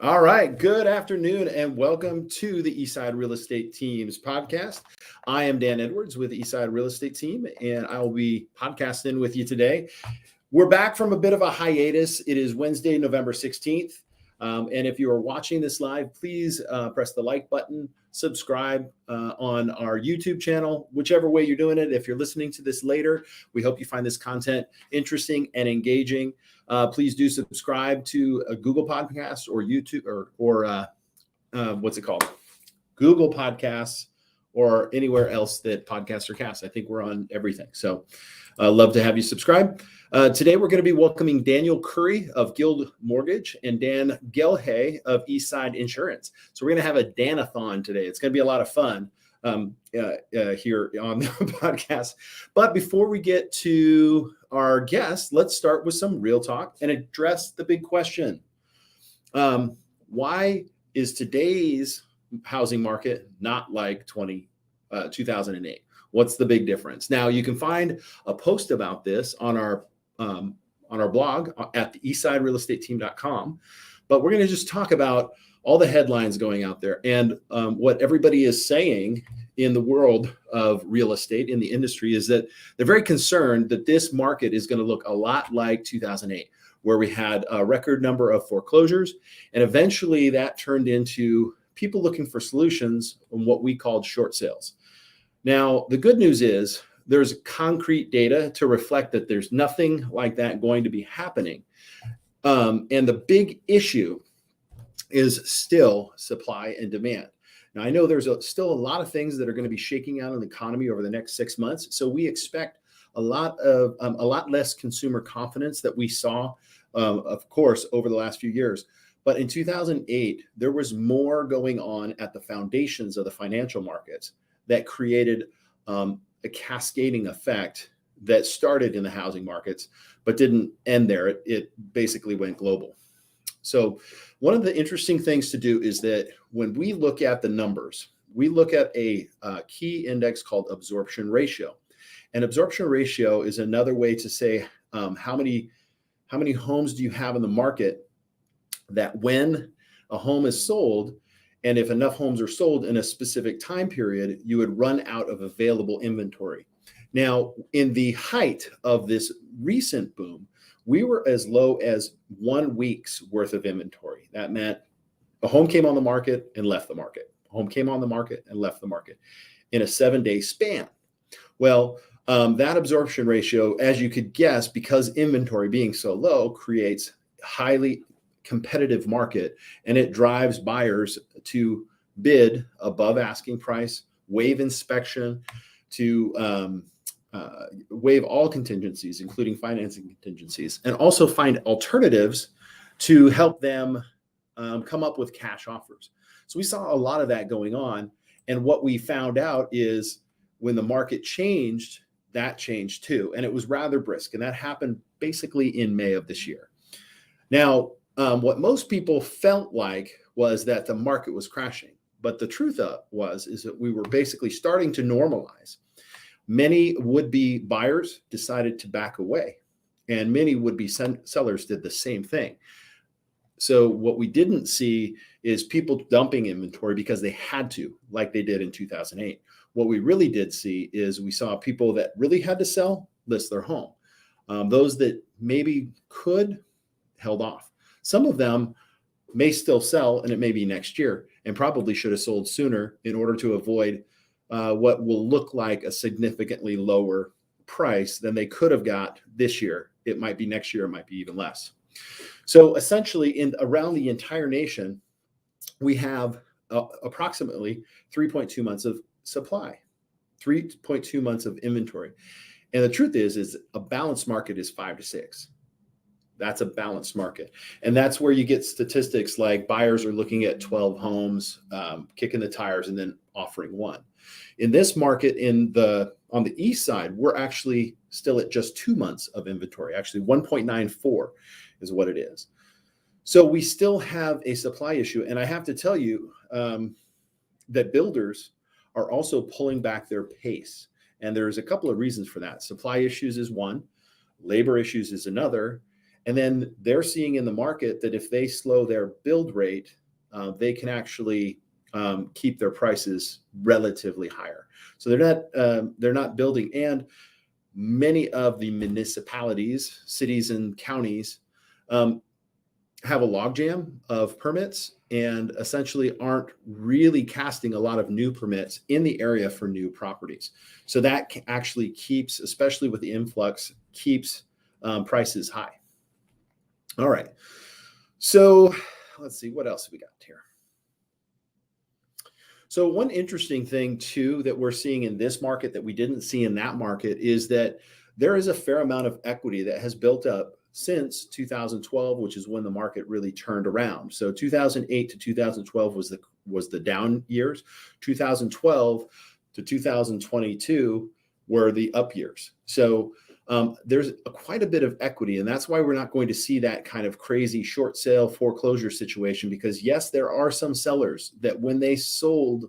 All right. Good afternoon and welcome to the Eastside Real Estate Team's podcast. I am Dan Edwards with the Eastside Real Estate Team, and I will be podcasting with you today. We're back from a bit of a hiatus. It is Wednesday, November 16th. And if you are watching this live, please press the like button, subscribe on our YouTube channel, whichever way you're doing it. If you're listening to this later, we hope you find this content interesting and engaging. Please do subscribe to a Google Podcast or YouTube or what's it called? Google Podcasts or anywhere else that podcasts are cast. I think we're on everything. So love to have you subscribe. Today, we're going to be welcoming Daniel Curry of Guild Mortgage and Dan Gelhay of Eastside Insurance. So we're going to have a Dan-a-thon today. It's going to be a lot of fun here on the podcast. But before we get to our guests, let's start with some real talk and address the big question. Why is today's housing market not like 2008? What's the big difference? Now, you can find a post about this on our blog at the eastsiderealestateteam.com. But we're going to just talk about all the headlines going out there and what everybody is saying in the world of real estate in the industry is that they're very concerned that this market is going to look a lot like 2008, where we had a record number of foreclosures. And eventually that turned into people looking for solutions on what we called short sales. Now, the good news is there's concrete data to reflect that there's nothing like that going to be happening. And the big issue is still supply and demand. Now, I know there's still a lot of things that are going to be shaking out in the economy over the next 6 months. So we expect a lot less consumer confidence that we saw, of course, over the last few years. But in 2008, there was more going on at the foundations of the financial markets that created a cascading effect that started in the housing markets, but didn't end there. It basically went global. So one of the interesting things to do is that when we look at the numbers, we look at a key index called absorption ratio. And absorption ratio is another way to say how many homes do you have in the market that when a home is sold, and if enough homes are sold in a specific time period, you would run out of available inventory. Now, in the height of this recent boom, we were as low as 1 week's worth of inventory. That meant a home came on the market and left the market. A home came on the market and left the market in a 7-day span. Well, that absorption ratio, as you could guess, because inventory being so low, creates highly competitive market, and it drives buyers to bid above asking price, waive inspection, to waive all contingencies, including financing contingencies, and also find alternatives to help them come up with cash offers. So we saw a lot of that going on. And what we found out is when the market changed, that changed too. And it was rather brisk. And that happened basically in May of this year. Now, what most people felt like was that the market was crashing. But the truth is that we were basically starting to normalize. Many would-be buyers decided to back away, and many would-be sellers did the same thing. So what we didn't see is people dumping inventory because they had to, like they did in 2008. What we really did see is we saw people that really had to sell list their home. Those that maybe could held off. Some of them may still sell, and it may be next year, and probably should have sold sooner in order to avoid what will look like a significantly lower price than they could have got this year. It might be next year, it might be even less. So essentially, around the entire nation, we have approximately 3.2 months of supply, 3.2 months of inventory. And the truth is a balanced market is 5 to 6. That's a balanced market. And that's where you get statistics like buyers are looking at 12 homes, kicking the tires, and then offering one. In this market, on the east side, we're actually still at just 2 months of inventory. Actually, 1.94 is what it is. So we still have a supply issue. And I have to tell you that builders are also pulling back their pace. And there's a couple of reasons for that. Supply issues is one, labor issues is another. And then they're seeing in the market that if they slow their build rate, they can actually keep their prices relatively higher. So they're not building. And many of the municipalities, cities and counties have a logjam of permits and essentially aren't really casting a lot of new permits in the area for new properties. So that actually keeps, especially with the influx, keeps prices high. All right. So let's see, what else have we got here? So one interesting thing too that we're seeing in this market that we didn't see in that market is that there is a fair amount of equity that has built up since 2012, which is when the market really turned around. So 2008 to 2012 was the down years. 2012 to 2022 were the up years. So there's quite a bit of equity, and that's why we're not going to see that kind of crazy short sale foreclosure situation, because yes, there are some sellers that when they sold,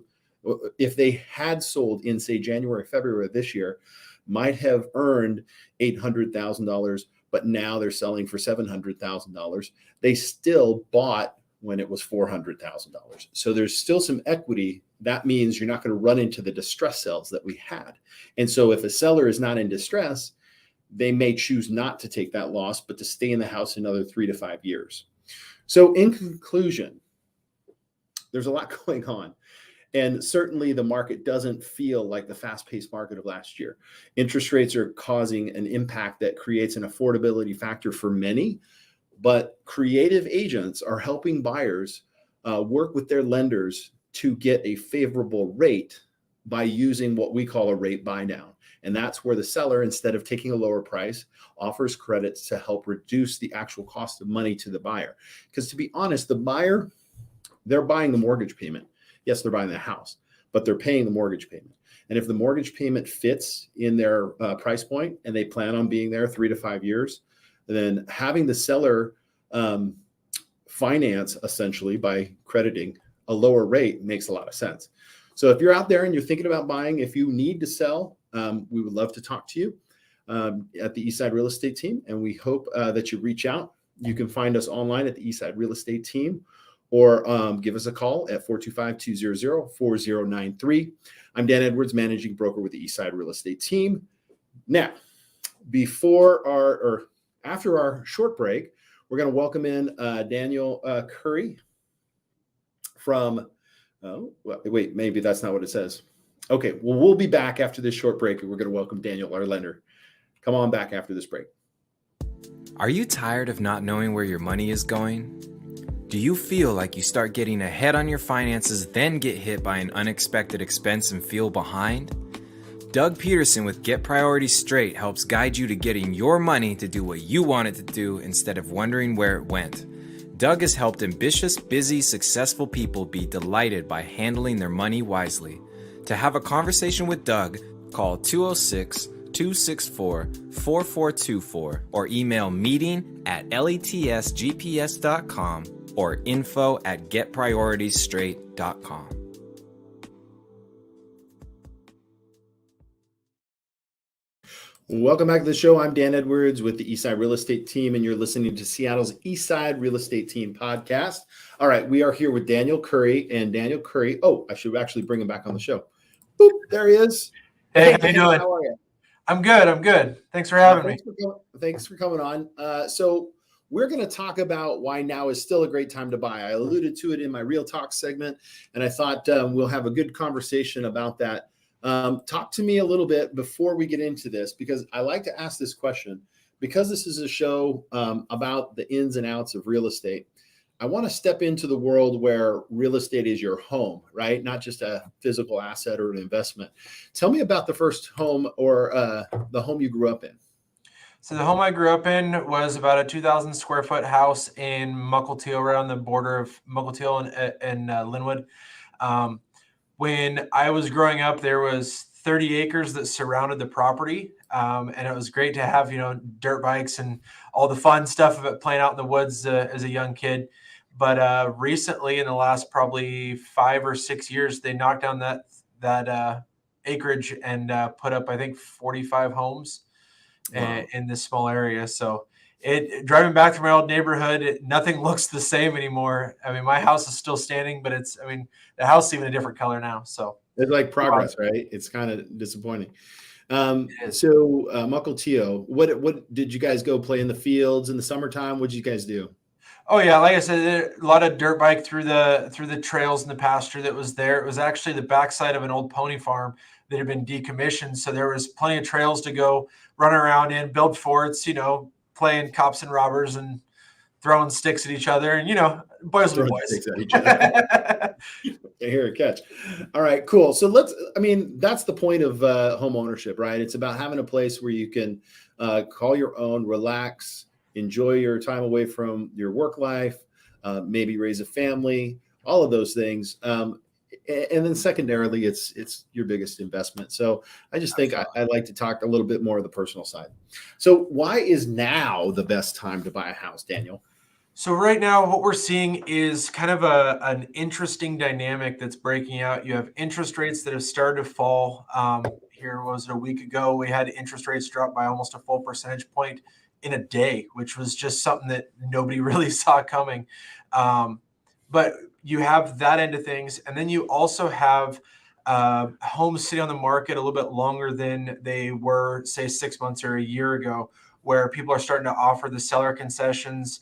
if they had sold in, say, January, February of this year, might have earned $800,000, but now they're selling for $700,000. They still bought when it was $400,000. So there's still some equity. That means you're not going to run into the distress sales that we had. And so if a seller is not in distress, they may choose not to take that loss, but to stay in the house another 3 to 5 years. So in conclusion, there's a lot going on. And certainly the market doesn't feel like the fast-paced market of last year. Interest rates are causing an impact that creates an affordability factor for many, but creative agents are helping buyers work with their lenders to get a favorable rate by using what we call a rate buy down. And that's where the seller, instead of taking a lower price, offers credits to help reduce the actual cost of money to the buyer. Because to be honest, the buyer, they're buying the mortgage payment. Yes, they're buying the house, but they're paying the mortgage payment. And if the mortgage payment fits in their price point and they plan on being there 3 to 5 years, then having the seller finance essentially by crediting a lower rate makes a lot of sense. So if you're out there and you're thinking about buying, if you need to sell, we would love to talk to you at the Eastside Real Estate Team, and we hope that you reach out. You can find us online at the Eastside Real Estate Team, or give us a call at 425-200-4093. I'm Dan Edwards, managing broker with the Eastside Real Estate Team. Now, after our short break, we're going to welcome in Daniel Curry from, wait, maybe that's not what it says. Okay, well, we'll be back after this short break, and we're going to welcome Daniel, our lender. Come on back after this break. Are you tired of not knowing where your money is going? Do you feel like you start getting ahead on your finances, then get hit by an unexpected expense and feel behind? Doug Peterson with Get Priorities Straight helps guide you to getting your money to do what you want it to do instead of wondering where it went. Doug has helped ambitious, busy, successful people be delighted by handling their money wisely. To have a conversation with Doug, call 206-264-4424 or email meeting@letsgps.com or info@getprioritiesstraight.com. Welcome back to the show. I'm Dan Edwards with the Eastside Real Estate Team, and you're listening to Seattle's Eastside Real Estate Team podcast. All right, we are here with Daniel Curry, and Daniel Curry. Oh, I should actually bring him back on the show. Boop, there he is. Hey, how you doing? How are you? I'm good. Thanks for having me. Thanks for coming on. So we're going to talk about why now is still a great time to buy. I alluded to it in my Real Talk segment, and I thought we'll have a good conversation about that. Talk to me a little bit before we get into this, because I like to ask this question, because this is a show about the ins and outs of real estate. I want to step into the world where real estate is your home, right? Not just a physical asset or an investment. Tell me about the first home or the home you grew up in. So the home I grew up in was about a 2,000 square foot house in Mukilteo, right on the border of Mukilteo and Linwood. When I was growing up, there was 30 acres that surrounded the property. And it was great to have, dirt bikes and all the fun stuff of it playing out in the woods as a young kid. But recently, in the last probably 5 or 6 years, they knocked down that acreage and put up, I think, 45 homes. Wow. In this small area. So Driving back through my old neighborhood, nothing looks the same anymore. I mean, my house is still standing, but the house is even a different color now. So It's like progress, right? It's kind of disappointing. it is. So Mukilteo, what did you guys go play in the fields in the summertime? What did you guys do? Oh yeah, like I said, a lot of dirt bike through the trails in the pasture that was there. It was actually the backside of an old pony farm that had been decommissioned, so there was plenty of trails to go run around in, build forts, playing cops and robbers and throwing sticks at each other, and boys will be Throwing boys. sticks at each other. I hear a catch. All right, cool. So that's the point of home ownership, right? It's about having a place where you can call your own, relax, enjoy your time away from your work life, maybe raise a family, all of those things. And then secondarily, it's your biggest investment. So I just think I'd like to talk a little bit more of the personal side. So why is now the best time to buy a house, Daniel? So right now, what we're seeing is kind of an interesting dynamic that's breaking out. You have interest rates that have started to fall. Here was it a week ago? We had interest rates drop by almost a full percentage point in a day, which was just something that nobody really saw coming. But you have that end of things, and then you also have homes sitting on the market a little bit longer than they were, say, 6 months or a year ago, where people are starting to offer the seller concessions.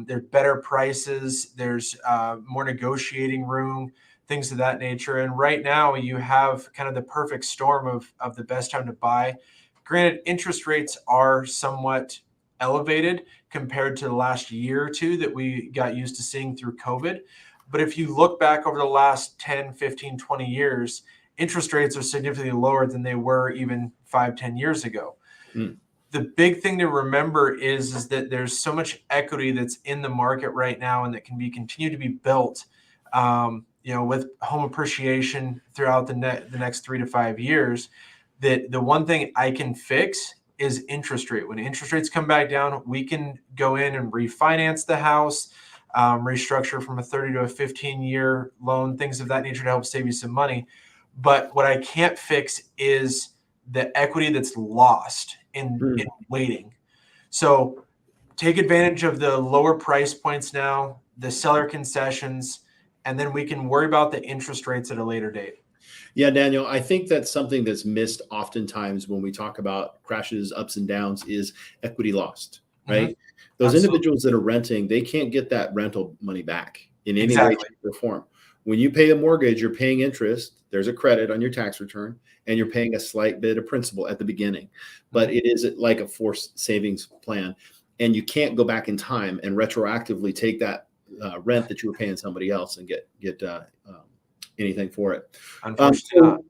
There's better prices. There's more negotiating room, things of that nature. And right now, you have kind of the perfect storm of the best time to buy. Granted, interest rates are somewhat elevated compared to the last year or two that we got used to seeing through COVID. But if you look back over the last 10, 15, 20 years, interest rates are significantly lower than they were even 5, 10 years ago. Mm. The big thing to remember is that there's so much equity that's in the market right now and that can be continued to be built, with home appreciation throughout the next 3 to 5 years, that the one thing I can fix is interest rate. When interest rates come back down, we can go in and refinance the house, restructure from a 30 to a 15-year loan, things of that nature to help save you some money. But what I can't fix is the equity that's lost in waiting. So take advantage of the lower price points now, the seller concessions, and then we can worry about the interest rates at a later date. Yeah, Daniel, I think that's something that's missed oftentimes when we talk about crashes, ups and downs, is equity lost, right? Those Absolutely. individuals that are renting, they can't get that rental money back in any way, Exactly. shape, or form. When you pay a mortgage, you're paying interest. There's a credit on your tax return, and you're paying a slight bit of principal at the beginning. But it is like a forced savings plan, and you can't go back in time and retroactively take that rent that you were paying somebody else and get anything for it. Unfortunately,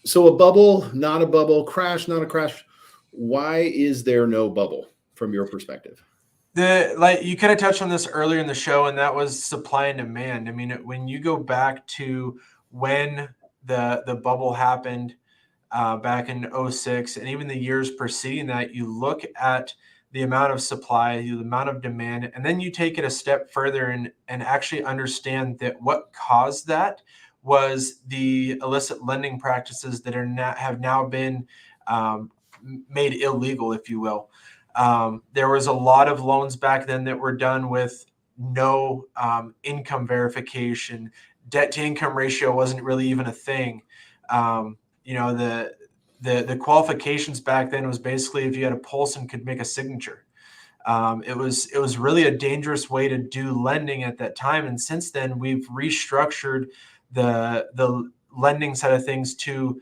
So a bubble, not a bubble, crash, not a crash. Why is there no bubble from your perspective? like you kind of touched on this earlier in the show, and that was supply and demand. I mean, when you go back to when the bubble happened back in '06, and even the years preceding that, you look at the amount of supply, the amount of demand, and then you take it a step further and actually understand that what caused that was the illicit lending practices that have now been made illegal, if you will. There was a lot of loans back then that were done with no income verification. Debt to income ratio wasn't really even a thing. The qualifications back then was basically if you had a pulse and could make a signature. It was really a dangerous way to do lending at that time. And since then, we've restructured the lending side of things to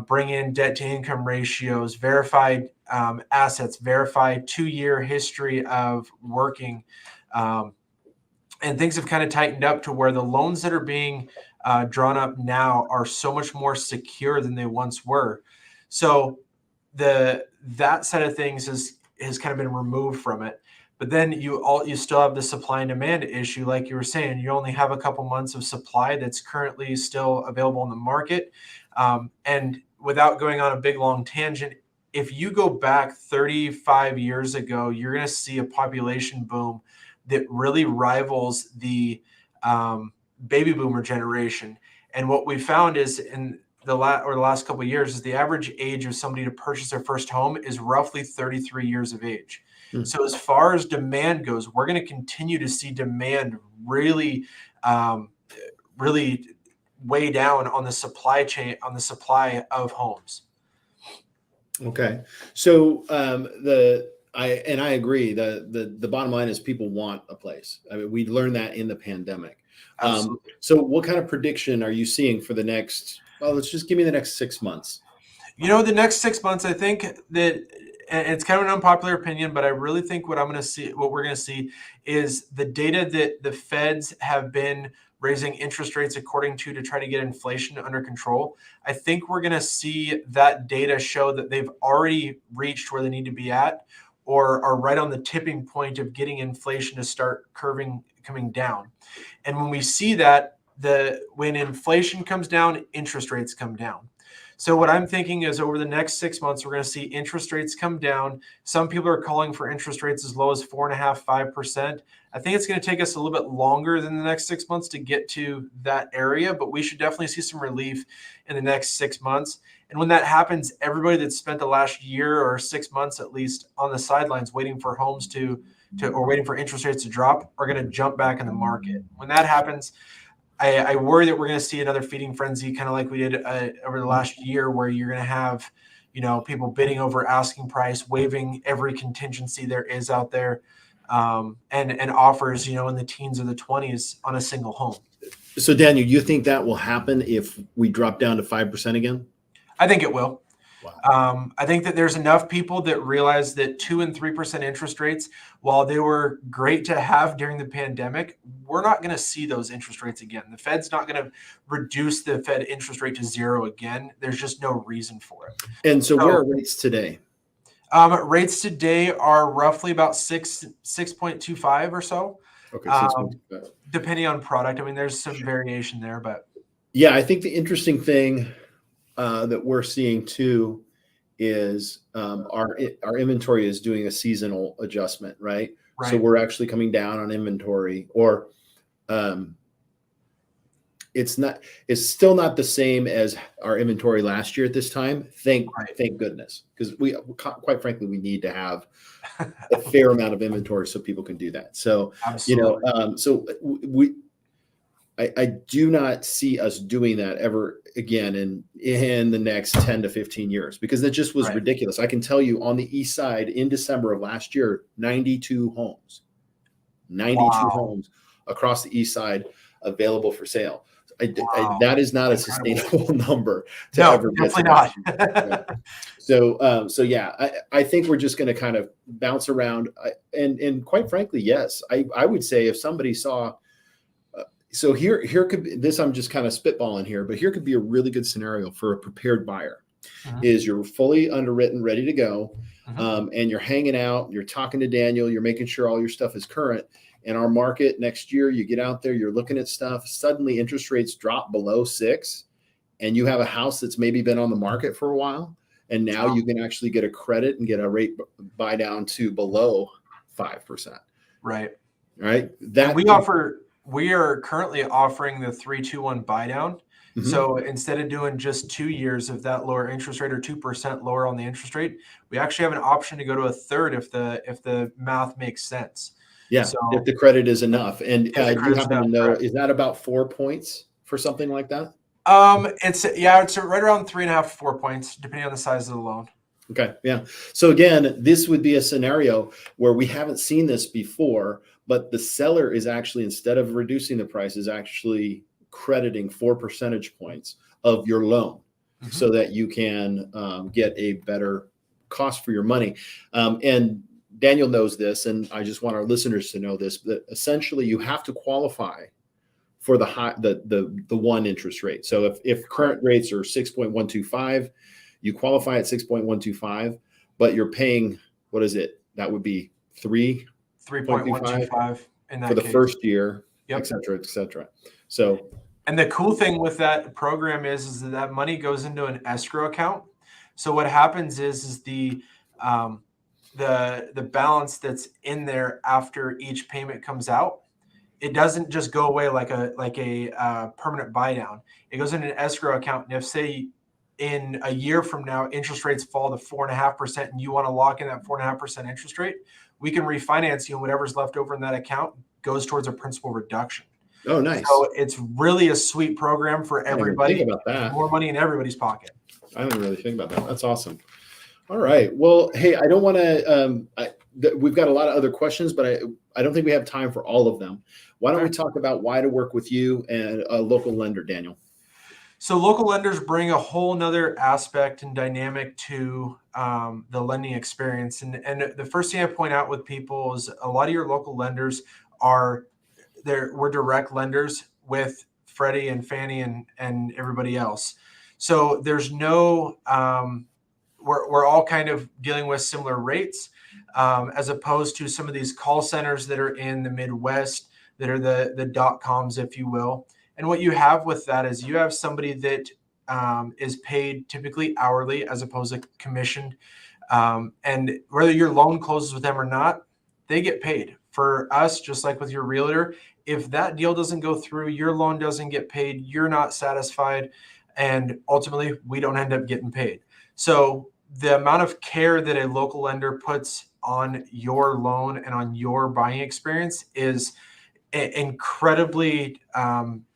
bring in debt to income ratios, verified assets, verified 2-year history of working. And things have kind of tightened up to where the loans that are being drawn up now are so much more secure than they once were. So that side of things has kind of been removed from it. But then you still have the supply and demand issue, like you were saying. You only have a couple months of supply that's currently still available in the market. And without going on a big long tangent, if you go back 35 years ago, you're going to see a population boom that really rivals the baby boomer generation. And what we found is in the last couple of years is the average age of somebody to purchase their first home is roughly 33 years of age. Hmm. So as far as demand goes, we're going to continue to see demand really, really weigh down on the supply chain, on the supply of homes. Okay. So I agree. The bottom line is people want a place. I mean, we learned that in the pandemic. Absolutely. So what kind of prediction are you seeing for the next, well, let's just give me the next 6 months. The next 6 months, I think that, and it's kind of an unpopular opinion, but I really think what we're going to see is the data that the Feds have been raising interest rates according to try to get inflation under control. I think we're going to see that data show that they've already reached where they need to be at, or are right on the tipping point of getting inflation to start coming down. And when we see that, when inflation comes down, interest rates come down. So what I'm thinking is over the next 6 months, we're going to see interest rates come down. Some people are calling for interest rates as low as 4.5%, 5%. I think it's going to take us a little bit longer than the next 6 months to get to that area, but we should definitely see some relief in the next 6 months. And when that happens, everybody that's spent the last year or 6 months at least on the sidelines waiting for homes or waiting for interest rates to drop are going to jump back in the market. When that happens, I worry that we're going to see another feeding frenzy, kind of like we did over the last year, where you're going to have, people bidding over asking price, waiving every contingency there is out there, and offers, in the teens or the 20s on a single home. So Daniel, you think that will happen if we drop down to 5% again? I think it will. Wow. I think that there's enough people that realize that 2% and 3% interest rates, while they were great to have during the pandemic, we're not going to see those interest rates again. The Fed's not going to reduce the Fed interest rate to zero again. There's just no reason for it. And so where are rates today? Rates today are roughly about 6.25 or so. Okay, 6.25. Depending on product. I mean, there's some variation there, but yeah, I think the interesting thing that we're seeing too is our inventory is doing a seasonal adjustment, right? So we're actually coming down on inventory, or it's still not the same as our inventory last year at this time. Thank goodness, because quite frankly, we need to have a fair amount of inventory so people can do that. So absolutely. I do not see us doing that ever again in the next 10 to 15 years, because that just was ridiculous. I can tell you on the East Side in December of last year, 92 homes homes across the East Side available for sale. That is not a sustainable number to ever get. Definitely not. So yeah, I think we're just going to kind of bounce around. And quite frankly, yes, I would say if somebody saw, so here could be this, I'm just kind of spitballing here, but here could be a really good scenario for a prepared buyer. Is you're fully underwritten, ready to go, and you're hanging out, you're talking to Daniel, you're making sure all your stuff is current. And our market next year, you get out there, you're looking at stuff, suddenly interest rates drop below 6, and you have a house that's maybe been on the market for a while, and now you can actually get a credit and get a rate buy down to below 5%. Right. That we are currently offering the 3-2-1 buy down. So instead of doing just 2 years of that lower interest rate or 2% lower on the interest rate, we actually have an option to go to a third if the math makes sense. Yeah, so, if the credit is enough. And you happen to know, is that about 4 points for something like that? It's right around 3.5, 4 points, depending on the size of the loan. Okay. Yeah. So again, this would be a scenario where we haven't seen this before, but the seller is actually, instead of reducing the price, is actually crediting 4 percentage points of your loan so that you can get a better cost for your money. And Daniel knows this, and I just want our listeners to know this, that essentially you have to qualify for the one interest rate. So if current rates are 6.125, you qualify at 6.125, but you're paying, what is it? That would be 3.125 in that for the case. First year, et cetera, et cetera. So, and the cool thing with that program is that money goes into an escrow account. So what happens is the balance that's in there after each payment comes out, it doesn't just go away like a permanent buy down. It goes in an escrow account, and if, say, in a year from now interest rates fall to 4.5% and you want to lock in that 4.5% interest rate, we can refinance you, and whatever's left over in that account goes towards a principal reduction. Oh, nice. So it's really a sweet program for I didn't even everybody. think about that. More money in everybody's pocket. I didn't really think about that. That's awesome. All right. Well, hey, I don't want to. We've got a lot of other questions, but I don't think we have time for all of them. Why don't we talk about why to work with you and a local lender, Daniel? So local lenders bring a whole nother aspect and dynamic to the lending experience. And the first thing I point out with people is a lot of your local lenders we're direct lenders with Freddie and Fannie and everybody else. So there's no, we're all kind of dealing with similar rates, as opposed to some of these call centers that are in the Midwest that are the .coms, if you will. And what you have with that is you have somebody that is paid typically hourly as opposed to commissioned. And whether your loan closes with them or not, they get paid. For us, just like with your realtor, if that deal doesn't go through, your loan doesn't get paid, you're not satisfied, and ultimately we don't end up getting paid. So the amount of care that a local lender puts on your loan and on your buying experience is incredibly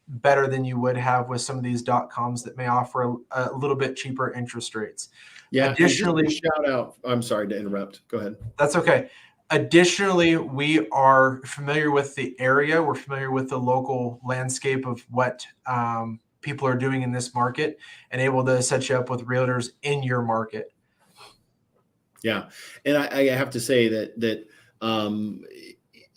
better than you would have with some of these .coms that may offer a little bit cheaper interest rates. Yeah. Additionally, shout out. I'm sorry to interrupt. Go ahead. That's okay. Additionally, we are familiar with the area. We're familiar with the local landscape of what people are doing in this market, and able to set you up with realtors in your market. Yeah. And I have to say that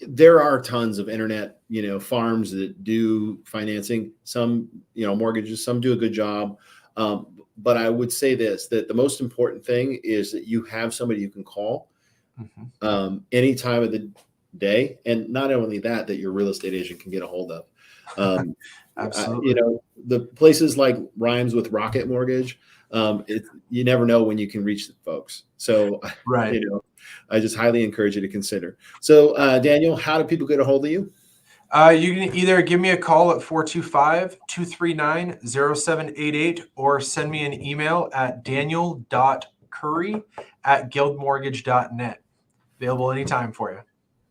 there are tons of internet, farms that do financing, some, mortgages, some do a good job. But I would say that the most important thing is that you have somebody you can call any time of the day. And not only that your real estate agent can get a hold of. Absolutely. The places like rhymes with Rocket Mortgage, you never know when you can reach the folks. So, right. I just highly encourage you to consider. So, Daniel, how do people get a hold of you? You can either give me a call at 425-239-0788 or send me an email at daniel.curry@guildmortgage.net. Available anytime for you.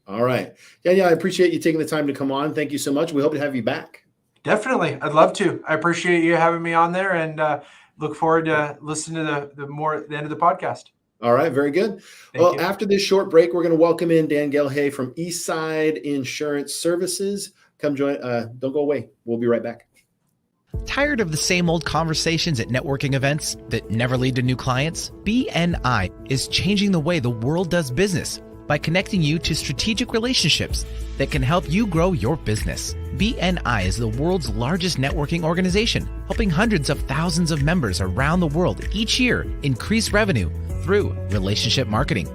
All right. Yeah, I appreciate you taking the time to come on. Thank you so much. We hope to have you back. Definitely. I'd love to. I appreciate you having me on there, and look forward to listening to the end of the podcast. All right. Very good. Thank you. After this short break, we're going to welcome in Dan Gelhay from Eastside Insurance Services. Come join. Don't go away. We'll be right back. Tired of the same old conversations at networking events that never lead to new clients? BNI is changing the way the world does business by connecting you to strategic relationships that can help you grow your business. BNI is the world's largest networking organization, helping hundreds of thousands of members around the world each year increase revenue through relationship marketing.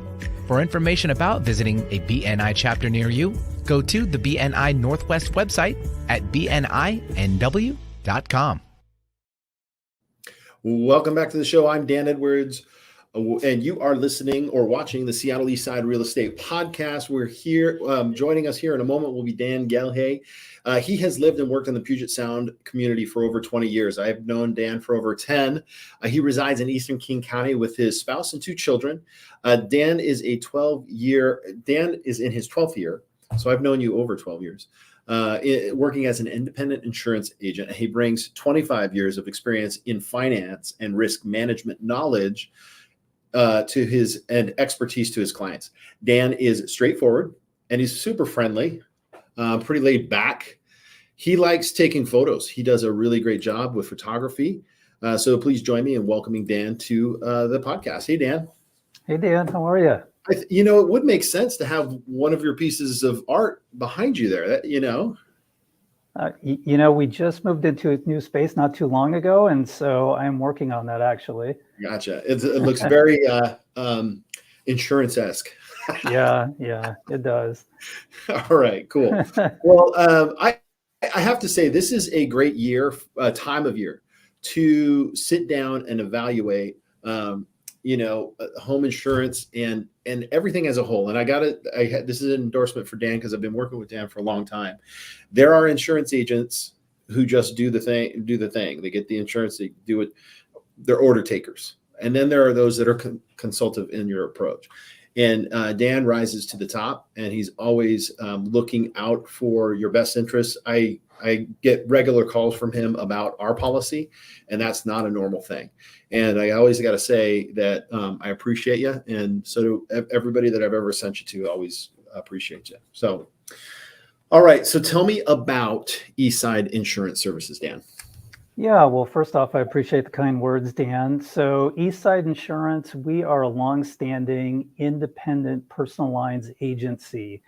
For information about visiting a BNI chapter near you, go to the BNI Northwest website at bninw.com. Welcome back to the show. I'm Dan Edwards, and you are listening or watching the Seattle Eastside Real Estate Podcast. We're here. Joining us here in a moment will be Dan Gelhay. He has lived and worked in the Puget Sound community for over 20 years. I have known Dan for over 10. He resides in Eastern King County with his spouse and 2 children. Dan is in his 12th year. So I've known you over 12 years. Working as an independent insurance agent. He brings 25 years of experience in finance and risk management knowledge to his and expertise to his clients. Dan is straightforward and he's super friendly, pretty laid back. He likes taking photos. He does a really great job with photography. So please join me in welcoming Dan to the podcast. Hey, Dan. Hey, Dan. How are you? It would make sense to have one of your pieces of art behind you there. We just moved into a new space not too long ago, and so I'm working on that actually. Gotcha. It looks very insurance-esque. Yeah, it does. All right, cool. Well, I have to say this is a great time of year to sit down and evaluate home insurance and everything as a whole. And this is an endorsement for Dan because I've been working with Dan for a long time. There are insurance agents who just do the thing. They get the insurance, they do it. They're order takers. And then there are those that are consultative in your approach. And Dan rises to the top, and he's always looking out for your best interests. I get regular calls from him about our policy, and that's not a normal thing. And I always got to say that I appreciate you, and so do everybody that I've ever sent you to. Always appreciate you. So, all right. So tell me about Eastside Insurance Services, Dan. Yeah, well, first off, I appreciate the kind words, Dan. So, Eastside Insurance, we are a longstanding independent personal lines agency.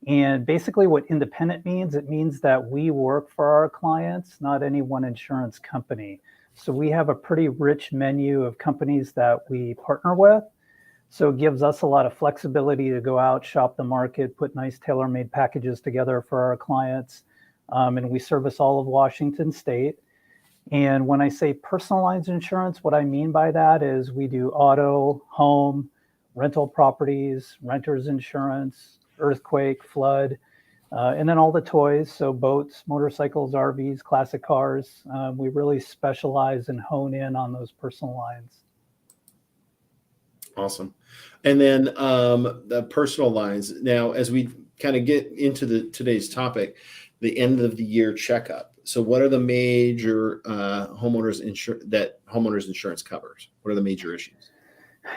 And basically, what independent means, it means that we work for our clients, not any one insurance company. So, we have a pretty rich menu of companies that we partner with. So, it gives us a lot of flexibility to go out, shop the market, put nice tailor made packages together for our clients. And we service all of Washington State. And when I say personalized insurance, what I mean by that is we do auto, home, rental properties, renters insurance, earthquake, flood, and then all the toys. So boats, motorcycles, RVs, classic cars. We really specialize and hone in on those personal lines. Awesome. And then the personal lines. Now, as we kind of get into today's topic, the end of the year checkup. So what are the major homeowners insurance covers? What are the major issues?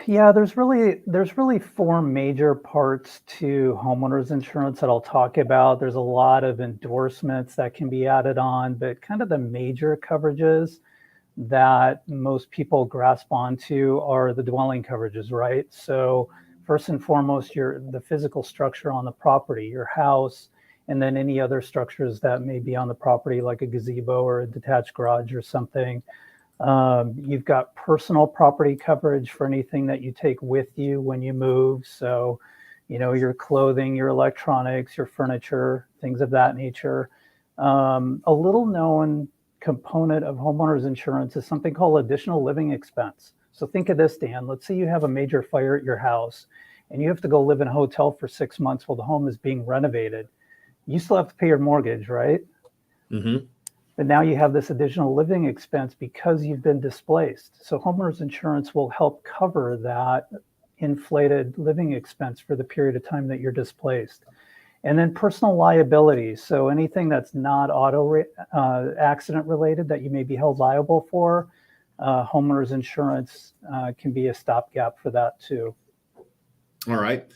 Yeah, there's really four major parts to homeowners insurance that I'll talk about. There's a lot of endorsements that can be added on, but kind of the major coverages that most people grasp onto are the dwelling coverages, right? So first and foremost, the physical structure on the property, your house, and then any other structures that may be on the property, like a gazebo or a detached garage or something. You've got personal property coverage for anything that you take with you when you move. So, your clothing, your electronics, your furniture, things of that nature. A little known component of homeowners insurance is something called additional living expense. So think of this, Dan. Let's say you have a major fire at your house and you have to go live in a hotel for 6 months while the home is being renovated. You still have to pay your mortgage, right? Mm-hmm. But now you have this additional living expense because you've been displaced. So homeowners insurance will help cover that inflated living expense for the period of time that you're displaced. And then personal liability. So anything that's not auto accident related that you may be held liable for, homeowners insurance can be a stopgap for that too. All right.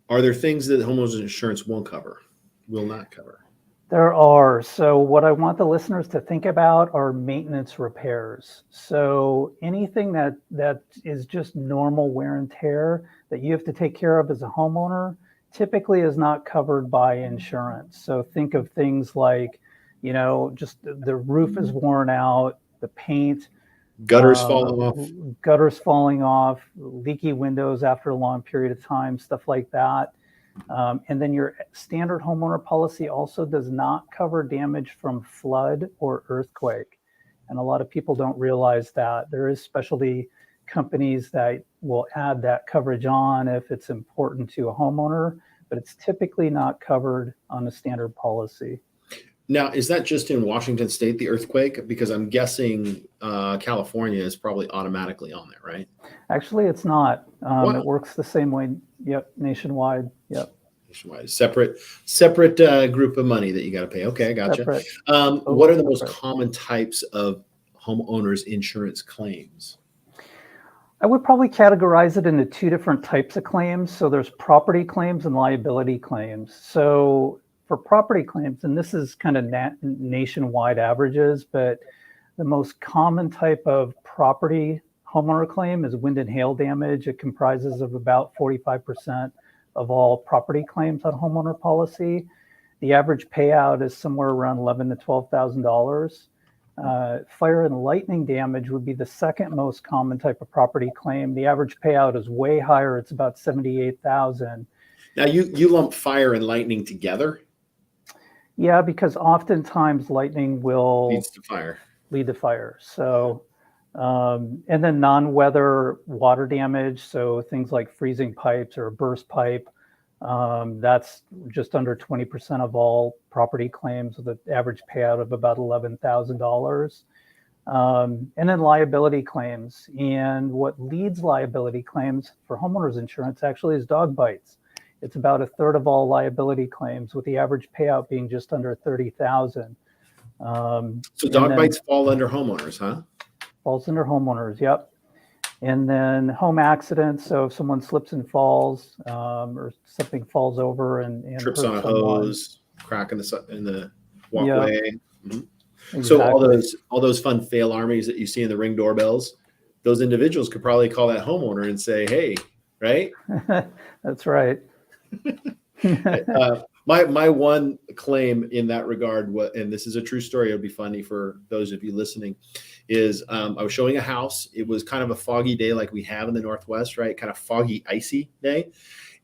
Are there things that homeowners insurance will not cover? There are. So what I want the listeners to think about are maintenance repairs. So anything that is just normal wear and tear that you have to take care of as a homeowner typically is not covered by insurance. So think of things like, just the roof is worn out, the paint, Gutters falling off, leaky windows after a long period of time, stuff like that. And then your standard homeowner policy also does not cover damage from flood or earthquake. And a lot of people don't realize that. There is specialty companies that will add that coverage on if it's important to a homeowner, but it's typically not covered on a standard policy. Now, is that just in Washington State, the earthquake? Because I'm guessing California is probably automatically on there, right? Actually, it's not. Wow. It works the same way. Yep, nationwide. Yep. Nationwide, separate group of money that you got to pay. Okay, I gotcha. Separate. What are the most common types of homeowners insurance claims? I would probably categorize it into two different types of claims. So there's property claims and liability claims. So for property claims, and this is kind of nationwide averages, but the most common type of property homeowner claim is wind and hail damage. It comprises of about 45% of all property claims on homeowner policy. The average payout is somewhere around $11,000 to $12,000. Fire and lightning damage would be the second most common type of property claim. The average payout is way higher. It's about $78,000. Now you lump fire and lightning together? Yeah, because oftentimes lightning will lead to fire. So, and then non-weather water damage. So things like freezing pipes or a burst pipe. That's just under 20% of all property claims with an average payout of about $11,000. And then liability claims. And what leads liability claims for homeowners insurance actually is dog bites. It's about a third of all liability claims, with the average payout being just under 30,000. So dog bites fall under homeowners, huh? Falls under homeowners, yep. And then home accidents. So if someone slips and falls, or something falls over and Trips hurts on a someone. hose, crack in the walkway. Yeah, Mhm. So exactly. all those fun fail armies that you see in the Ring doorbells, those individuals could probably call that homeowner and say, "Hey," right? That's right. My one claim in that regard, and this is a true story, it'll be funny for those of you listening, is I was showing a house. It was kind of a foggy day like we have in the Northwest, right? Kind of foggy, icy day.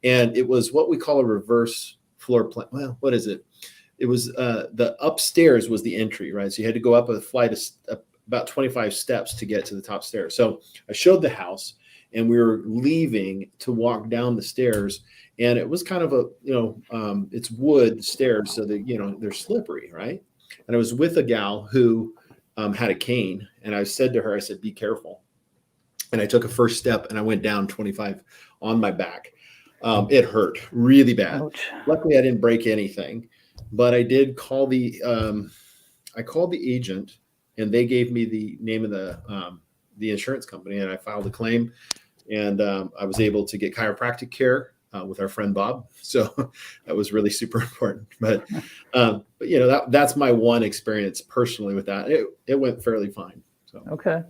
And it was what we call a reverse floor plan. Well, what is it? It was the upstairs was the entry, right? So you had to go up a flight of about 25 steps to get to the top stairs. So I showed the house, and we were leaving to walk down the stairs, and it was kind of a, it's wood stairs, so that, they're slippery, right? And I was with a gal who had a cane, and I said to her, I said, "Be careful." And I took a first step, and I went down 25 on my back. It hurt really bad. Ouch. Luckily, I didn't break anything, but I did call I called the agent, and they gave me the name of the insurance company, and I filed a claim, and I was able to get chiropractic care with our friend Bob. So that was really super important. But that's my one experience personally with that. It went fairly fine. So Okay.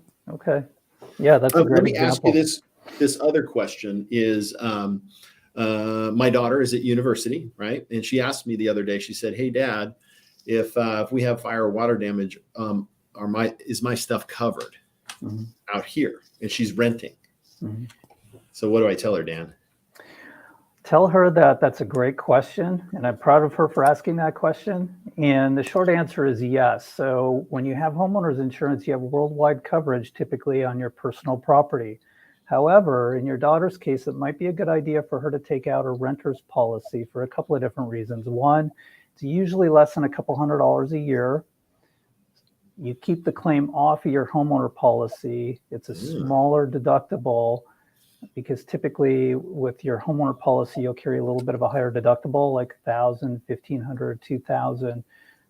Yeah, that's a great let me ask you example. this other question is, my daughter is at university, right? And she asked me the other day, she said, "Hey, Dad, if we have fire or water damage, is my stuff covered Mhm. out here?" And she's renting. Mhm. So what do I tell her, Dan? Tell her that that's a great question, and I'm proud of her for asking that question. And the short answer is yes. So when you have homeowners insurance, you have worldwide coverage typically on your personal property. However, in your daughter's case, it might be a good idea for her to take out a renter's policy for a couple of different reasons. One, it's usually less than a couple $100 a year. You keep the claim off of your homeowner policy. It's a smaller deductible, because typically with your homeowner policy, you'll carry a little bit of a higher deductible, like 1,000, 1,500, 2,000.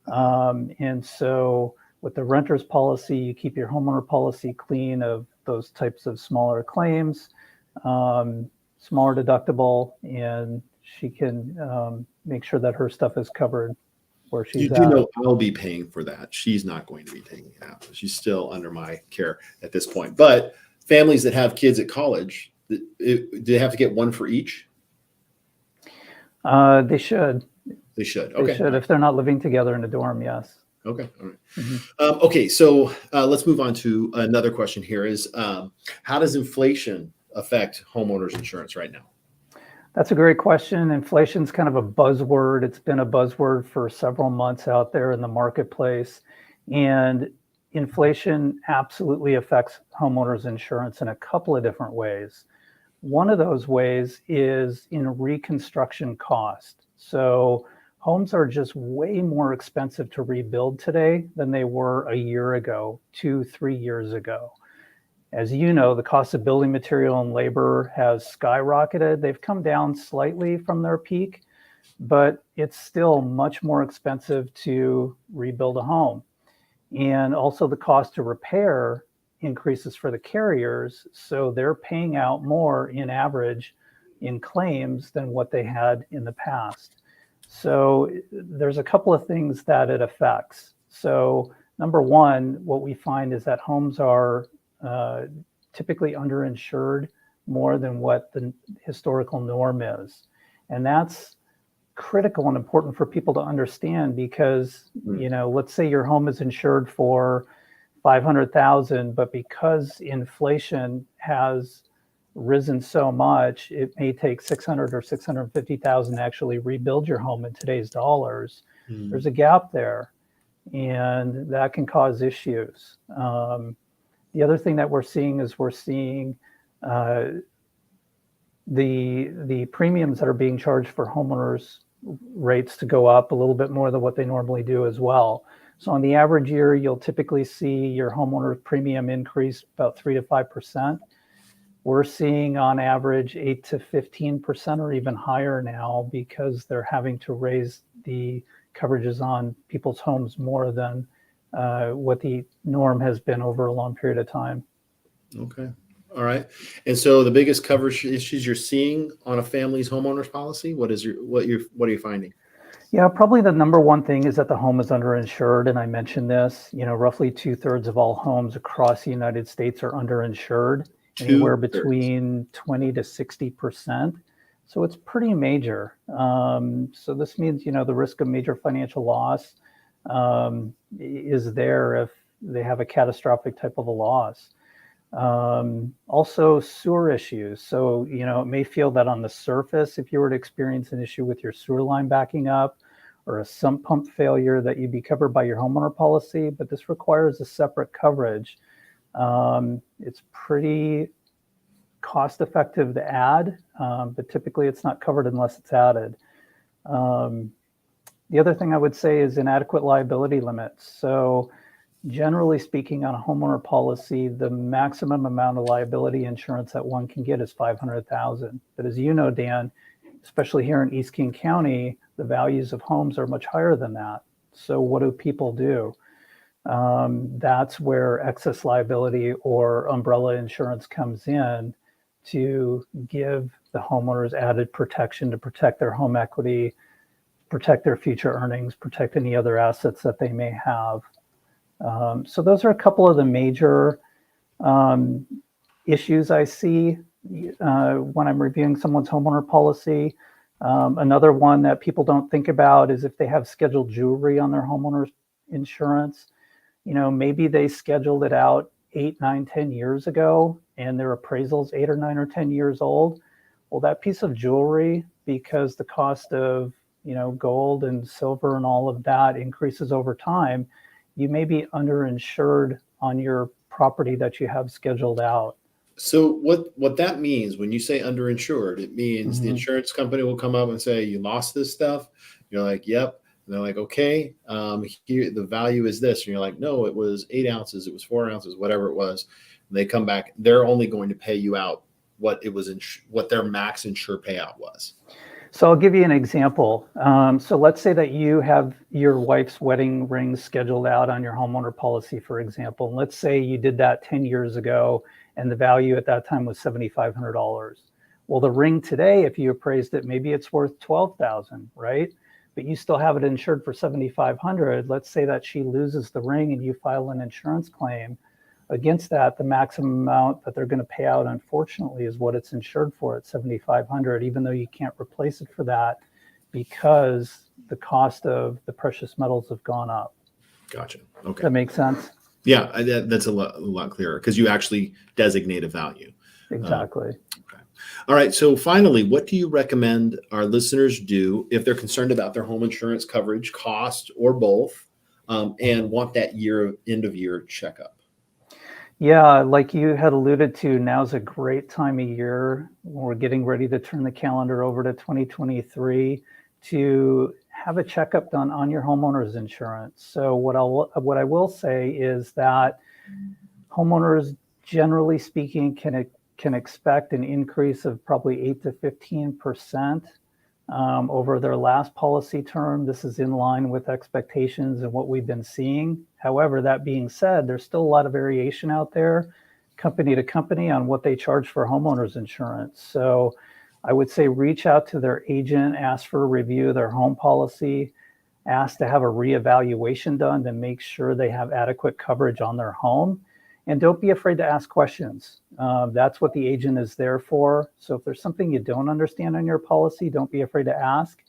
And so with the renter's policy, you keep your homeowner policy clean of those types of smaller claims, smaller deductible, and she can make sure that her stuff is covered where she's You do know I'll be paying for that. She's not going to be taking it out. She's still under my care at this point. But families that have kids at college, do they have to get one for each? They should. They should. They Okay. should, if they're not living together in a dorm, yes. Okay. All right. Mhm. Okay. So let's move on to another question here is, how does inflation affect homeowners insurance right now? That's a great question. Inflation's kind of a buzzword. It's been a buzzword for several months out there in the marketplace. And inflation absolutely affects homeowners insurance in a couple of different ways. One of those ways is in reconstruction cost. So homes are just way more expensive to rebuild today than they were a year ago, 2, 3 years ago. As you know, the cost of building material and labor has skyrocketed. They've come down slightly from their peak, but it's still much more expensive to rebuild a home. And also the cost to repair increases for the carriers. So they're paying out more in average in claims than what they had in the past. So there's a couple of things that it affects. So number one, what we find is that homes are typically underinsured more than what the historical norm is. And that's critical and important for people to understand, because, let's say your home is insured for 500,000, but because inflation has risen so much, it may take 600 or 650,000 to actually rebuild your home in today's dollars. There's a gap there, and that can cause issues. The other thing that we're seeing is the premiums that are being charged for homeowners rates to go up a little bit more than what they normally do as well. So on the average year, you'll typically see your homeowner's premium increase about 3 to 5%. We're seeing on average 8 to 15% or even higher now because they're having to raise the coverages on people's homes more than what the norm has been over a long period of time. Okay. All right. And so the biggest coverage issues you're seeing on a family's homeowner's policy, what are you finding? Yeah, probably the number one thing is that the home is underinsured. And I mentioned this, roughly 2/3 of all homes across the United States are underinsured, anywhere 2/3. between 20 to 60%. So it's pretty major. So this means, the risk of major financial loss is there if they have a catastrophic type of a loss. Also sewer issues. So, it may feel that on the surface, if you were to experience an issue with your sewer line backing up or a sump pump failure, that you'd be covered by your homeowner policy, but this requires a separate coverage. It's pretty cost effective to add, but typically it's not covered unless it's added. The other thing I would say is inadequate liability limits. So generally speaking, on a homeowner policy, the maximum amount of liability insurance that one can get is $500,000. But as you know, Dan, especially here in East King County, the values of homes are much higher than that. So what do people do? That's where excess liability or umbrella insurance comes in to give the homeowners added protection to protect their home equity, protect their future earnings, protect any other assets that they may have. So those are a couple of the major issues I see when I'm reviewing someone's homeowner policy. Another one that people don't think about is if they have scheduled jewelry on their homeowner's insurance. Maybe they scheduled it out 8, 9, 10 years ago and their appraisal's 8 or 9 or 10 years old. Well, that piece of jewelry, because the cost of gold and silver and all of that increases over time, you may be underinsured on your property that you have scheduled out. So what that means when you say underinsured, it means the insurance company will come up and say, you lost this stuff. You're like, yep. And they're like, okay, here, the value is this. And you're like, no, it was 8 ounces. It was 4 ounces, whatever it was. And they come back. They're only going to pay you out what it was, what their max insure payout was. So I'll give you an example. So let's say that you have your wife's wedding ring scheduled out on your homeowner policy, for example. And let's say you did that 10 years ago and the value at that time was $7,500. Well, the ring today, if you appraised it, maybe it's worth $12,000, right? But you still have it insured for $7,500. Let's say that she loses the ring and you file an insurance claim against that. The maximum amount that they're going to pay out, unfortunately, is what it's insured for at $7,500, even though you can't replace it for that because the cost of the precious metals have gone up. Gotcha. Okay. That makes sense? Yeah, that's a lot clearer because you actually designate a value. Exactly. Okay. All right. So finally, what do you recommend our listeners do if they're concerned about their home insurance coverage, cost, or both, and want that end of year checkup? Yeah, like you had alluded to, now's a great time of year when we're getting ready to turn the calendar over to 2023 to have a checkup done on your homeowner's insurance. So what I will say is that homeowners, generally speaking, can expect an increase of probably 8 to 15% over their last policy term. This is in line with expectations and what we've been seeing. However, that being said, there's still a lot of variation out there, company to company, on what they charge for homeowners insurance. So I would say reach out to their agent, ask for a review of their home policy, ask to have a reevaluation done to make sure they have adequate coverage on their home. And don't be afraid to ask questions. That's what the agent is there for. So if there's something you don't understand on your policy, don't be afraid to ask.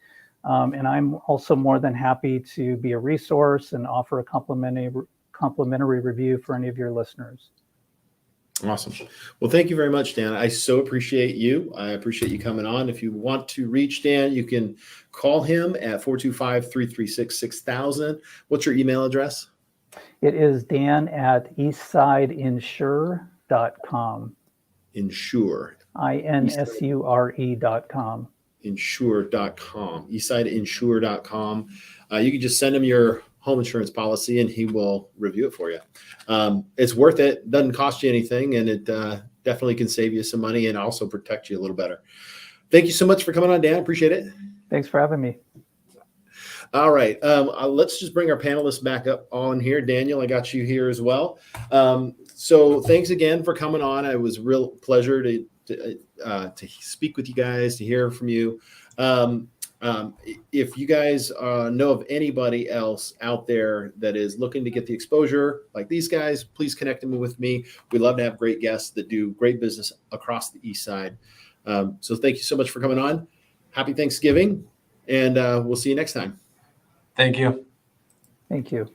And I'm also more than happy to be a resource and offer a complimentary review for any of your listeners. Awesome. Well, thank you very much, Dan. I so appreciate you. I appreciate you coming on. If you want to reach Dan, you can call him at 425-336-6000. What's your email address? It is Dan at eastsideinsure.com. Insure. INSURE.com. Insure.com. Eastsideinsure.com. You can just send him your home insurance policy, and he will review it for you. It's worth it. Doesn't cost you anything, and it definitely can save you some money and also protect you a little better. Thank you so much for coming on, Dan. Appreciate it. Thanks for having me. All right. Let's just bring our panelists back up on here. Daniel, I got you here as well. So thanks again for coming on. It was a real pleasure to speak with you guys, to hear from you. If you guys know of anybody else out there that is looking to get the exposure like these guys, please connect them with me. We love to have great guests that do great business across the East Side. So thank you so much for coming on. Happy Thanksgiving, and we'll see you next time. Thank you. Thank you.